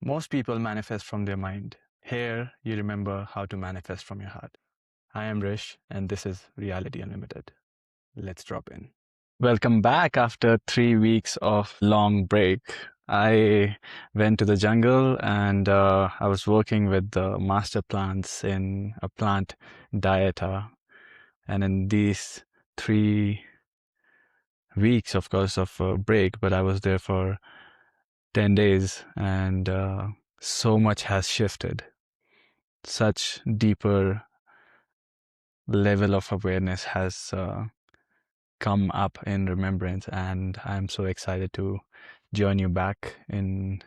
Most people manifest from their mind. Here, you remember how to manifest from your heart. I am Rish, and this is Reality Unlimited. Let's drop in. Welcome back after 3 weeks of long break. I went to the jungle and I was working with the master plants in a plant dieta. And in these 3 weeks, of course, of break, but I was there for 10 days and so much has shifted. Such deeper level of awareness has come up in remembrance, and I'm so excited to join you back in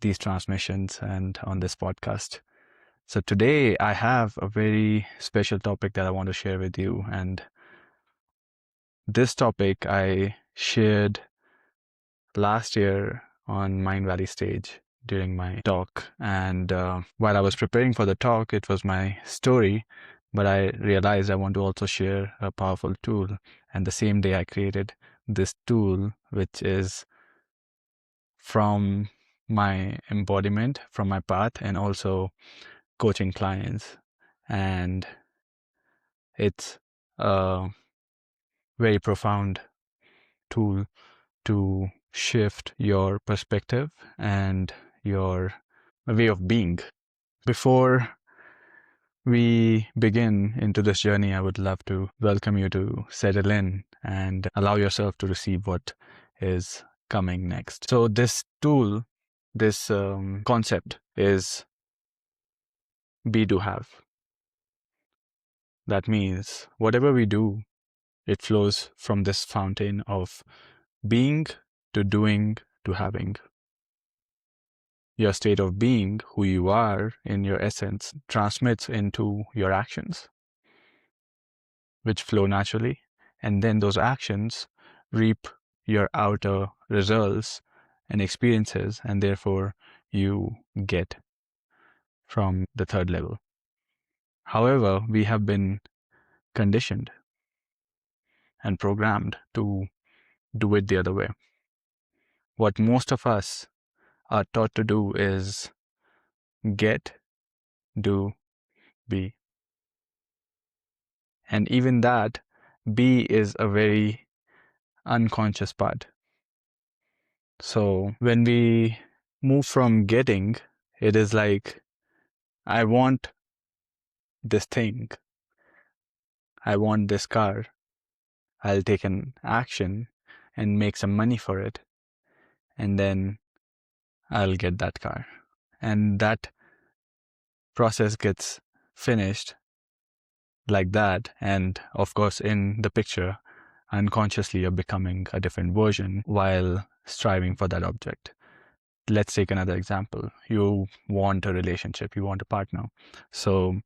these transmissions and on this podcast. So today I have a very special topic that I want to share with you, and this topic I shared last year on Mindvalley stage during my talk. And while I was preparing for the talk, it was my story, but I realized I want to also share a powerful tool. And the same day I created this tool, which is from my embodiment, from my path, and also coaching clients. And it's a very profound tool to shift your perspective and your way of being. Before we begin into this journey, I would love to welcome you to settle in and allow yourself to receive what is coming next. So this tool, this concept is be to have. That means whatever we do, it flows from this fountain of being to doing to having. Your state of being, who you are in your essence, transmits into your actions, which flow naturally. And then those actions reap your outer results and experiences, and therefore you get from the third level. However, we have been conditioned and programmed to do it the other way. What most of us are taught to do is get, do, be. And even that, be is a very unconscious part. So when we move from getting, it is like, I want this thing. I want this car. I'll take an action and make some money for it. And then I'll get that car. And that process gets finished like that. And of course, in the picture, unconsciously you're becoming a different version while striving for that object. Let's take another example. You want a relationship, you want a partner. So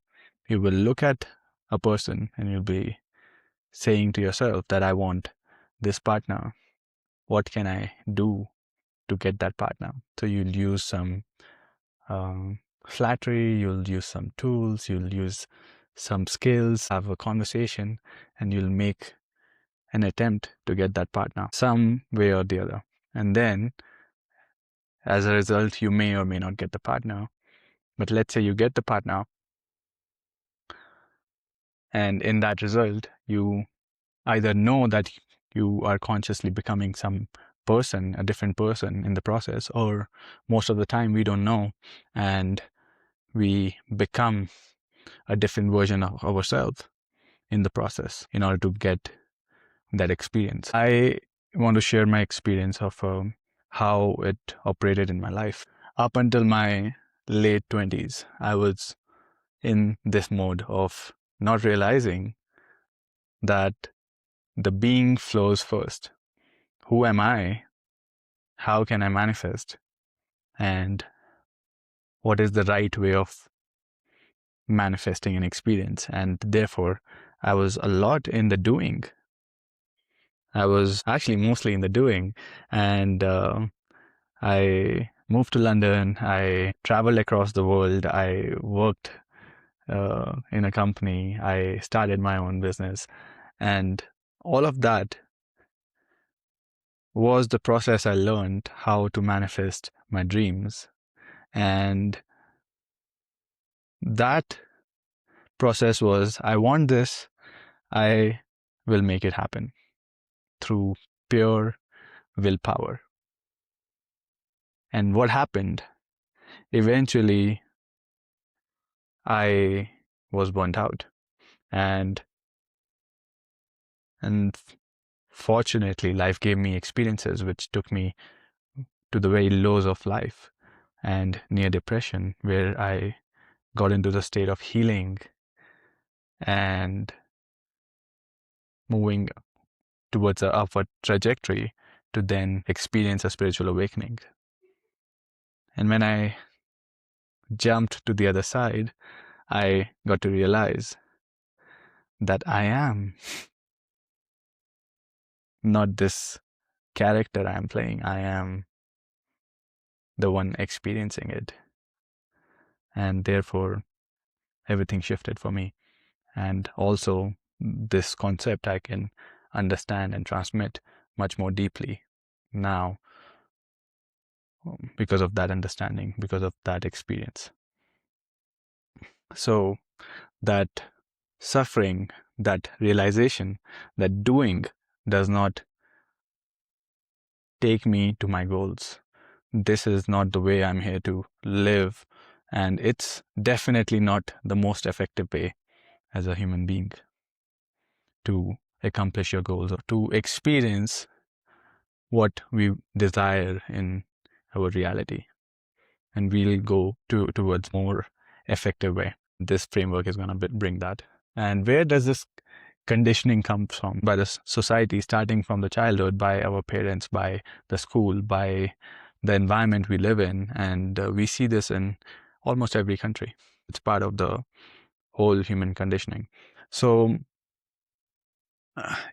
you will look at a person and you'll be saying to yourself that I want this partner. What can I do to get that partner? So you'll use some flattery, you'll use some tools, you'll use some skills, have a conversation, and you'll make an attempt to get that partner some way or the other. And then as a result, you may or may not get the partner. But let's say you get the partner, and in that result, you either know that you are consciously becoming some person, a different person in the process, or most of the time we don't know, and we become a different version of ourselves in the process in order to get that experience. I want to share my experience of how it operated in my life. Up until my late 20s, I was in this mode of not realizing that the being flows first. Who am I? How can I manifest? And what is the right way of manifesting an experience? And therefore, I was a lot in the doing. I was actually mostly in the doing. And I moved to London. I traveled across the world. I worked in a company. I started my own business. And all of that was the process I learned how to manifest my dreams. And that process was, I want this, I will make it happen through pure willpower. And what happened? Eventually, I was burnt out. And fortunately, life gave me experiences which took me to the very lows of life and near depression, where I got into the state of healing and moving towards an upward trajectory to then experience a spiritual awakening. And when I jumped to the other side, I got to realize that I am not this character I am playing. I am the one experiencing it. And therefore, everything shifted for me. And also, this concept I can understand and transmit much more deeply now because of that understanding, because of that experience. So, that suffering, that realization that doing does not take me to my goals. This is not the way I'm here to live, and it's definitely not the most effective way as a human being to accomplish your goals or to experience what we desire in our reality. And we'll go towards more effective way. This framework is going to bring that. And where does this conditioning come from? By the society, starting from the childhood, by our parents, by the school, by the environment we live in. And we see this in almost every country. It's part of the whole human conditioning. So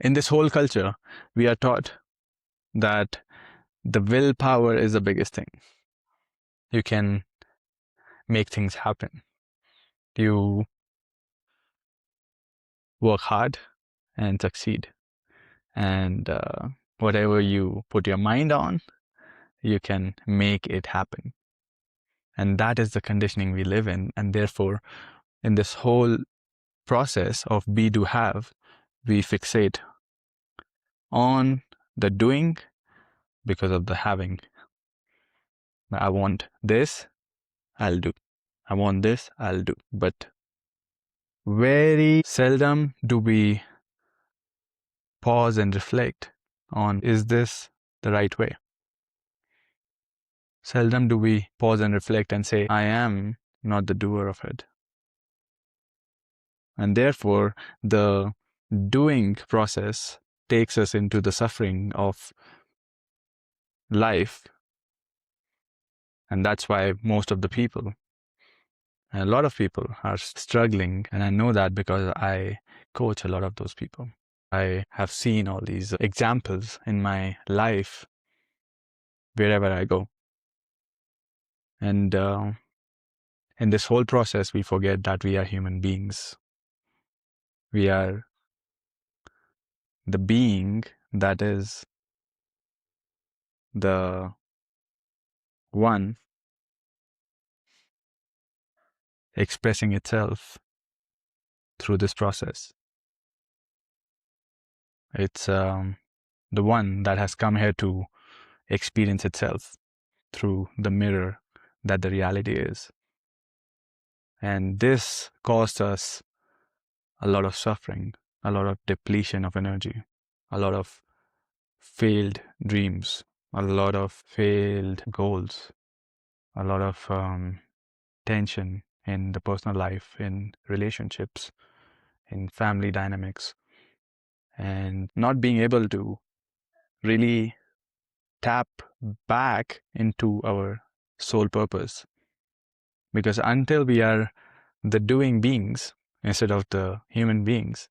in this whole culture, we are taught that the willpower is the biggest thing. You can make things happen. You work hard and succeed. And whatever you put your mind on, you can make it happen. And that is the conditioning we live in. And therefore, in this whole process of be, do, have, we fixate on the doing because of the having. I want this, I'll do. I want this, I'll do. But very seldom do we pause and reflect on, is this the right way? Seldom do we pause and reflect and say, I am not the doer of it. And therefore, the doing process takes us into the suffering of life. And that's why most of the people, and a lot of people, are struggling. And I know that because I coach a lot of those people. I have seen all these examples in my life wherever I go. And in this whole process, we forget that we are human beings. We are the being that is the one expressing itself through this process. It's the one that has come here to experience itself through the mirror that the reality is. And this caused us a lot of suffering, a lot of depletion of energy, a lot of failed dreams, a lot of failed goals, a lot of tension in the personal life, in relationships, in family dynamics, and not being able to really tap back into our soul purpose. Because until we are the doing beings instead of the human beings,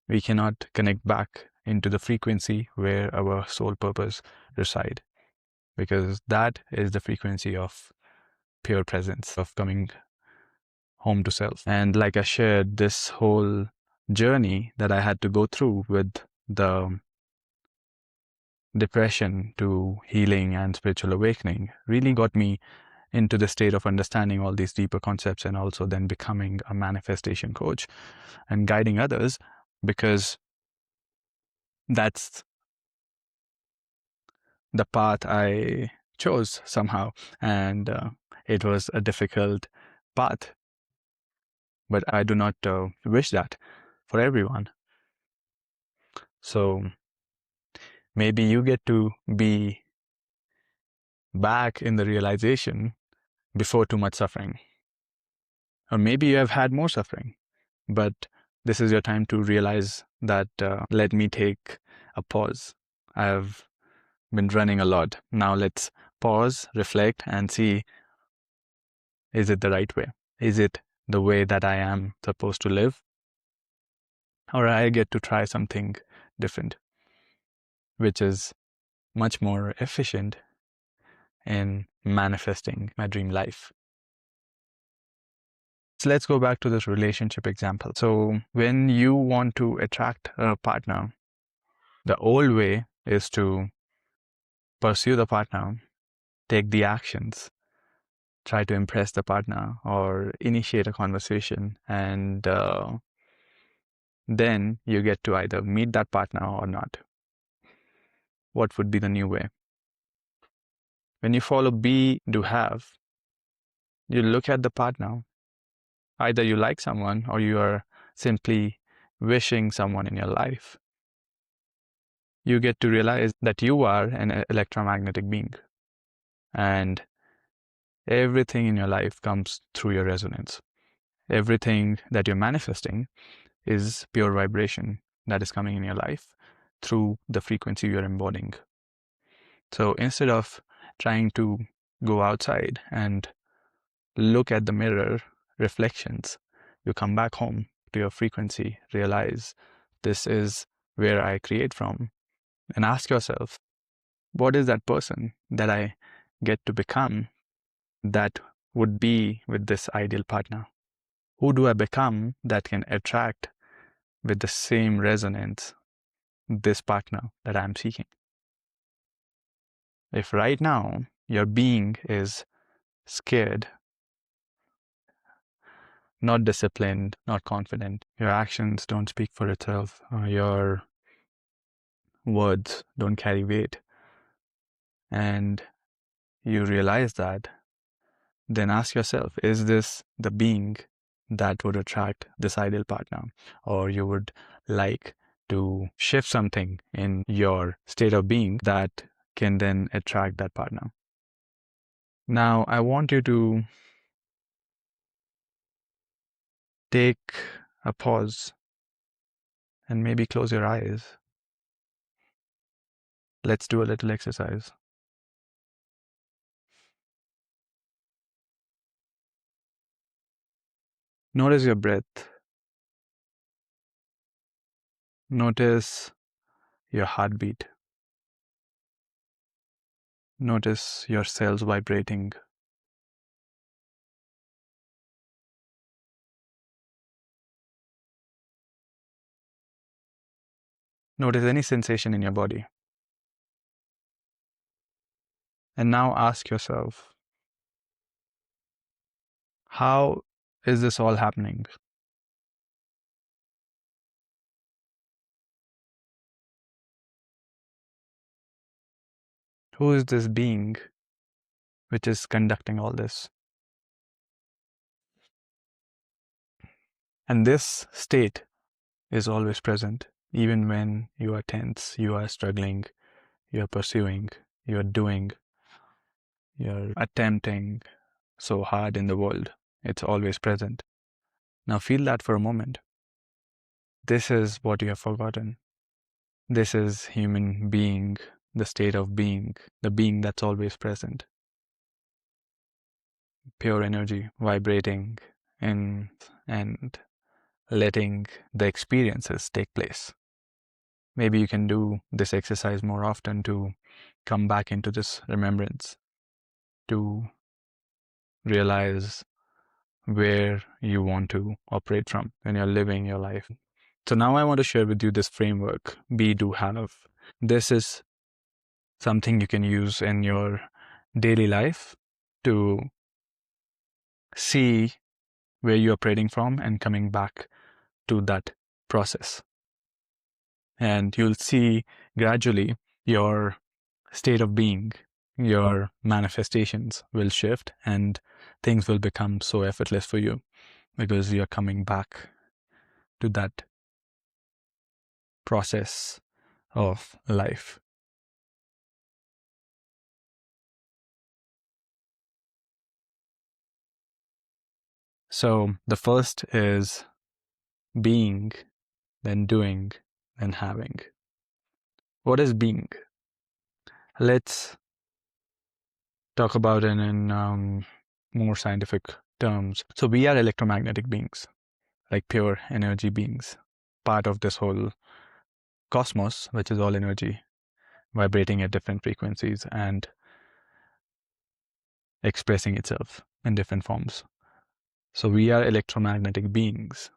we cannot connect back into the frequency where our soul purpose reside. Because that is the frequency of pure presence, of coming home to self. And like I shared, this whole journey that I had to go through with the depression to healing and spiritual awakening really got me into the state of understanding all these deeper concepts, and also then becoming a manifestation coach and guiding others, because that's the path I chose somehow. And it was a difficult path, but I do not wish that for everyone. So maybe you get to be back in the realization before too much suffering. Or maybe you have had more suffering, but this is your time to realize that let me take a pause. I've been running a lot. Now let's pause, reflect, and see, is it the right way? Is it the way that I am supposed to live? Or I get to try something different, which is much more efficient in manifesting my dream life. So let's go back to this relationship example. So when you want to attract a partner, the old way is to pursue the partner, take the actions, try to impress the partner or initiate a conversation, and then you get to either meet that partner or not. What would be the new way? When you follow be, do, have, you look at the partner. Either you like someone or you are simply wishing someone in your life. You get to realize that you are an electromagnetic being, and everything in your life comes through your resonance. Everything that you're manifesting is pure vibration that is coming in your life through the frequency you're embodying. So instead of trying to go outside and look at the mirror reflections, you come back home to your frequency, realize this is where I create from, and ask yourself, what is that person that I get to become that would be with this ideal partner? Who do I become that can attract with the same resonance this partner that I'm seeking? If right now your being is scared, not disciplined, not confident, your actions don't speak for itself, your words don't carry weight, and you realize that, then ask yourself, is this the being that would attract this ideal partner? Or you would like to shift something in your state of being that can then attract that partner. Now, I want you to take a pause and maybe close your eyes. Let's do a little exercise. Notice your breath. Notice your heartbeat. Notice your cells vibrating. Notice any sensation in your body. And now ask yourself, how is this all happening? Who is this being which is conducting all this? And this state is always present, even when you are tense, you are struggling, you are pursuing, you are doing, you're attempting so hard in the world. It's always present. Now feel that for a moment. This is what you have forgotten. This is human being, the state of being, the being that's always present. Pure energy vibrating in and letting the experiences take place. Maybe you can do this exercise more often to come back into this remembrance, to realize where you want to operate from when you're living your life. So now I want to share with you this framework, be, do, have. This is something you can use in your daily life to see where you're operating from and coming back to that process. And you'll see gradually your state of being, your manifestations will shift, and things will become so effortless for you because you're coming back to that process of life. So the first is being, then doing, then having. What is being? Let's talk about it in more scientific terms. So we are electromagnetic beings, like pure energy beings, part of this whole cosmos, which is all energy, vibrating at different frequencies and expressing itself in different forms. So we are electromagnetic beings,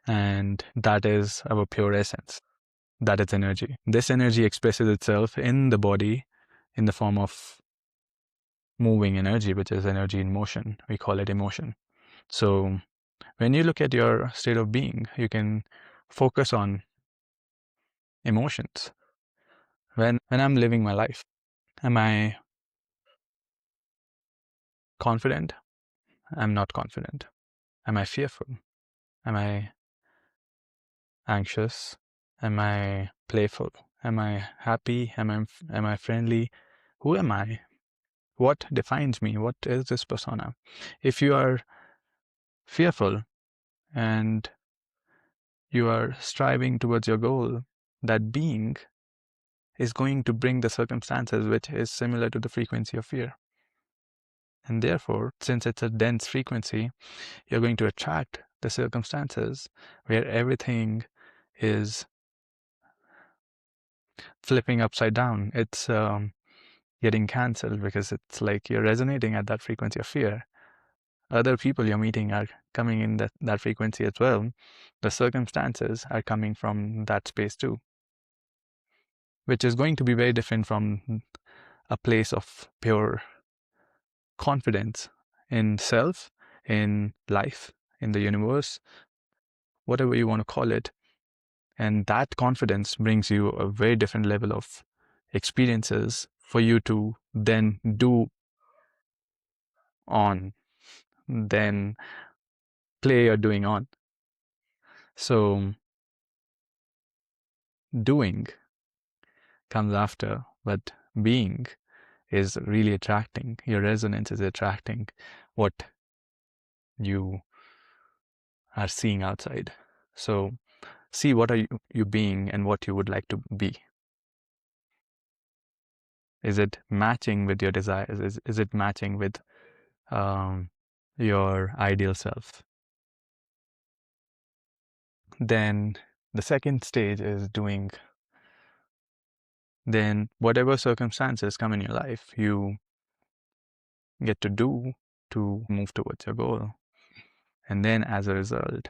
and that is our pure essence. That is energy. This energy expresses itself in the body in the form of moving energy, which is energy in motion. We call it emotion. So when you look at your state of being, you can focus on emotions. When I'm living my life, am I confident? I'm not confident. Am I fearful? Am I anxious? Am I playful? Am I happy? Am I friendly? Who am I? What defines me? What is this persona? If you are fearful and you are striving towards your goal, that being is going to bring the circumstances which is similar to the frequency of fear. And therefore, since it's a dense frequency, you're going to attract the circumstances where everything is flipping upside down. It's getting cancelled because it's like you're resonating at that frequency of fear. Other people you're meeting are coming in that frequency as well. The circumstances are coming from that space too, which is going to be very different from a place of pure confidence in self, in life, in the universe, whatever you want to call it. And that confidence brings you a very different level of experiences for you to then do on, then play your doing on. So doing comes after, but being is really attracting. Your resonance is attracting what you are seeing outside. So see what are you being and what you would like to be. Is it matching with your desires? Is it matching with your ideal self? Then the second stage is doing. Then whatever circumstances come in your life, you get to do to move towards your goal. And then as a result,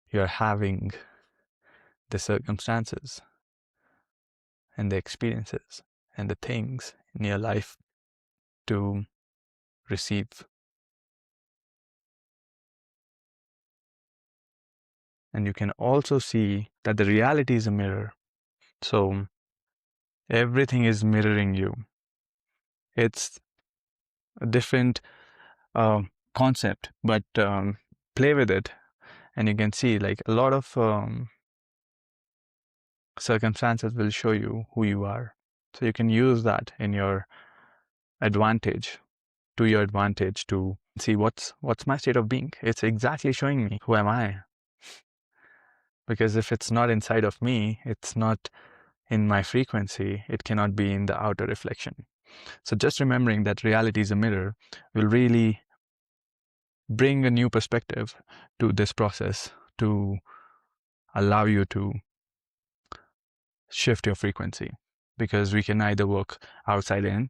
you're having the circumstances and the experiences and the things in your life to receive. And you can also see that the reality is a mirror. So everything is mirroring you. It's a different concept, but play with it and you can see like a lot of circumstances will show you who you are. So you can use that in your advantage, to your advantage, to see what's my state of being. It's exactly showing me who am I. Because if it's not inside of me, it's not in my frequency, it cannot be in the outer reflection. So just remembering that reality is a mirror will really bring a new perspective to this process to allow you to shift your frequency. Because we can either work outside in,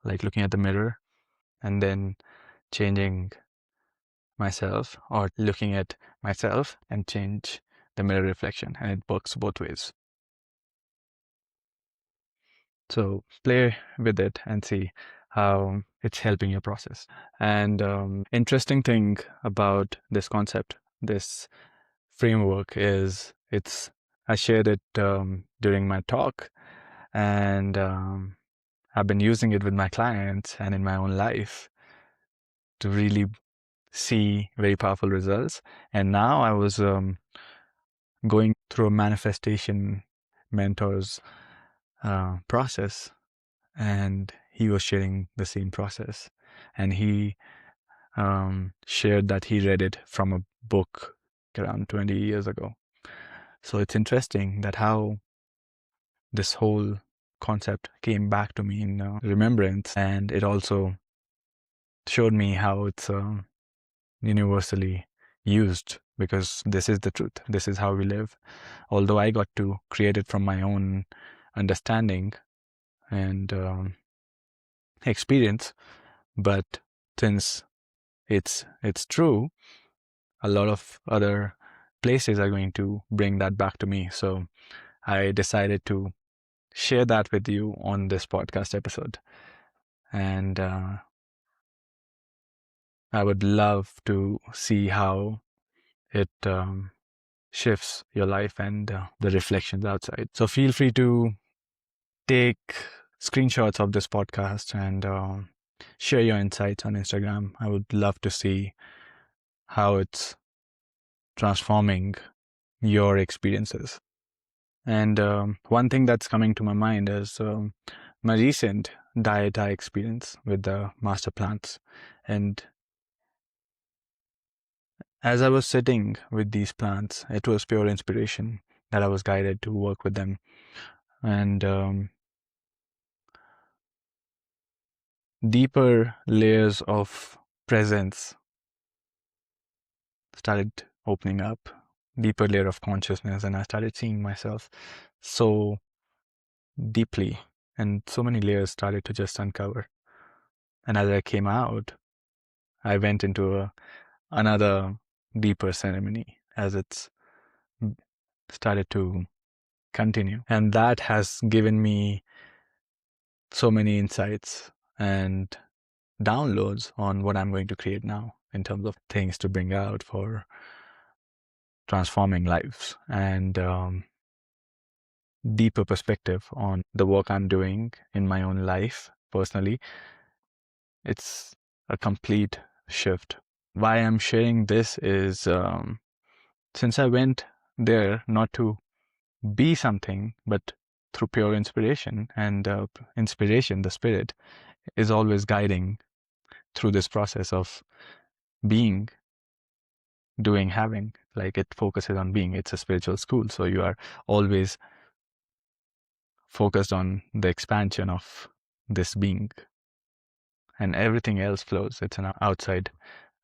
like looking at the mirror and then changing myself, or looking at myself and change the mirror reflection, and it works both ways. So play with it and see how it's helping your process. And interesting thing about this concept, this framework, is I shared it during my talk, and I've been using it with my clients and in my own life to really see very powerful results. And now I was going through a manifestation mentor's process, and he was sharing the same process. And he shared that he read it from a book around 20 years ago. So it's interesting that how this whole concept came back to me in remembrance, and it also showed me how it's universally used, because this is the truth. This is how we live. Although I got to create it from my own understanding and experience, but since it's true, a lot of other places are going to bring that back to me. So I decided to share that with you on this podcast episode. And I would love to see how it shifts your life and the reflections outside. So feel free to take screenshots of this podcast and share your insights on Instagram. I would love to see how it's transforming your experiences. And one thing that's coming to my mind is my recent diet I experienced with the master plants. And as I was sitting with these plants, it was pure inspiration that I was guided to work with them. And deeper layers of presence started opening up, deeper layer of consciousness, and I started seeing myself so deeply, and so many layers started to just uncover. And as I came out, I went into another deeper ceremony as it's started to continue. And that has given me so many insights and downloads on what I'm going to create now in terms of things to bring out for transforming lives, and deeper perspective on the work I'm doing in my own life personally. It's a complete shift. Why I'm sharing this is since I went there not to be something, but through pure inspiration, and inspiration, the spirit, is always guiding through this process of being, doing, having. Like, it focuses on being. It's a spiritual school, so you are always focused on the expansion of this being, and everything else flows. It's an outside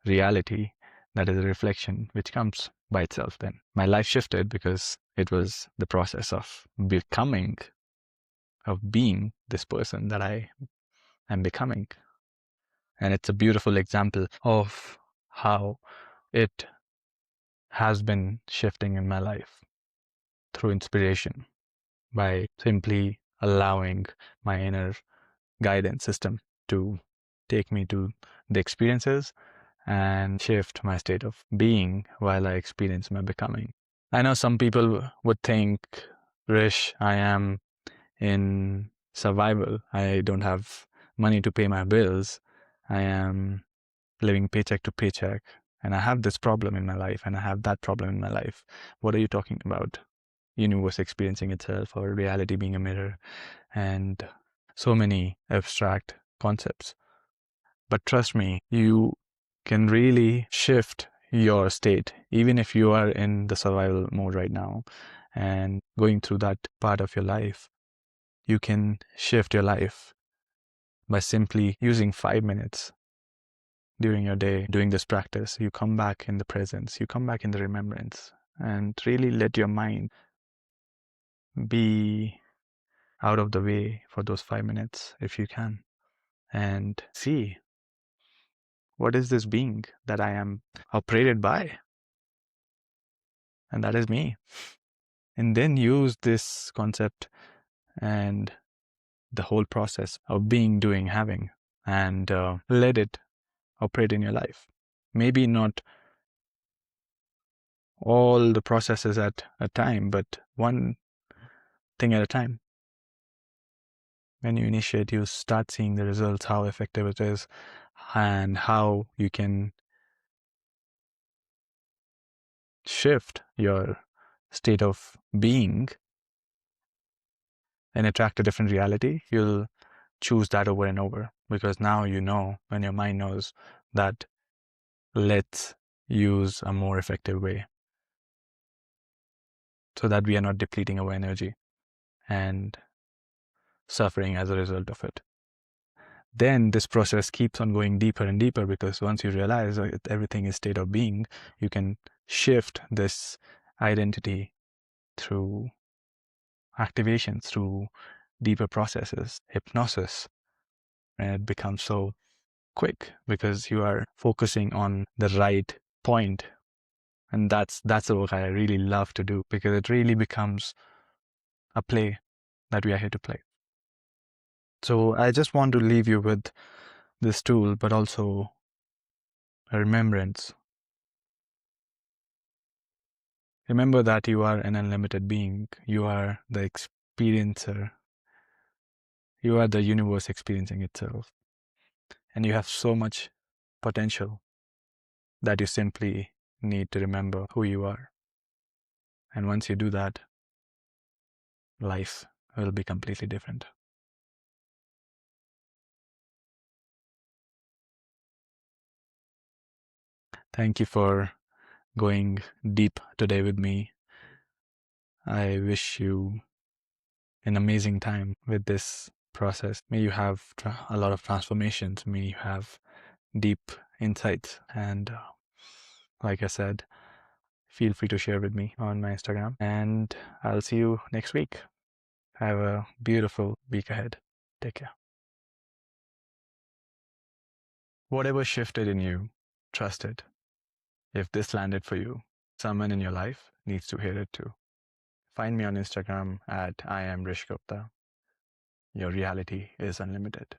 reality that is a reflection which comes by itself. Then my life shifted because it was the process of becoming, of being this person that I am becoming. And it's a beautiful example of how it has been shifting in my life through inspiration, by simply allowing my inner guidance system to take me to the experiences and shift my state of being while I experience my becoming. I know some people would think, Rish, I am in survival. I don't have money to pay my bills. I am living paycheck to paycheck. And I have this problem in my life, and I have that problem in my life. What are you talking about? Universe experiencing itself, or reality being a mirror, and so many abstract concepts. But trust me, you can really shift your state, even if you are in the survival mode right now and going through that part of your life. You can shift your life by simply using 5 minutes during your day, doing this practice. You come back in the presence, you come back in the remembrance, and really let your mind be out of the way for those 5 minutes if you can, and see, what is this being that I am operated by? And that is me. And then use this concept and the whole process of being, doing, having and let it operate in your life. Maybe not all the processes at a time, but one thing at a time. When you initiate, you start seeing the results, how effective it is, and how you can shift your state of being and attract a different reality. You'll choose that over and over, because now you know, when your mind knows that, let's use a more effective way so that we are not depleting our energy and suffering as a result of it. Then this process keeps on going deeper and deeper, because once you realize that everything is state of being, you can shift this identity through activations, through deeper processes, hypnosis, and it becomes so quick because you are focusing on the right point. And that's the work I really love to do, because it really becomes a play that we are here to play. So I just want to leave you with this tool, but also a remembrance. Remember that you are an unlimited being. You are the experiencer. You are the universe experiencing itself. And you have so much potential that you simply need to remember who you are. And once you do that, life will be completely different. Thank you for going deep today with me. I wish you an amazing time with this process. May you have a lot of transformations. May you have deep insights. And like I said, feel free to share with me on my Instagram. And I'll see you next week. Have a beautiful week ahead. Take care. Whatever shifted in you, trust it. If this landed for you, someone in your life needs to hear it too. Find me on Instagram at I am Rish Gupta. Your reality is unlimited.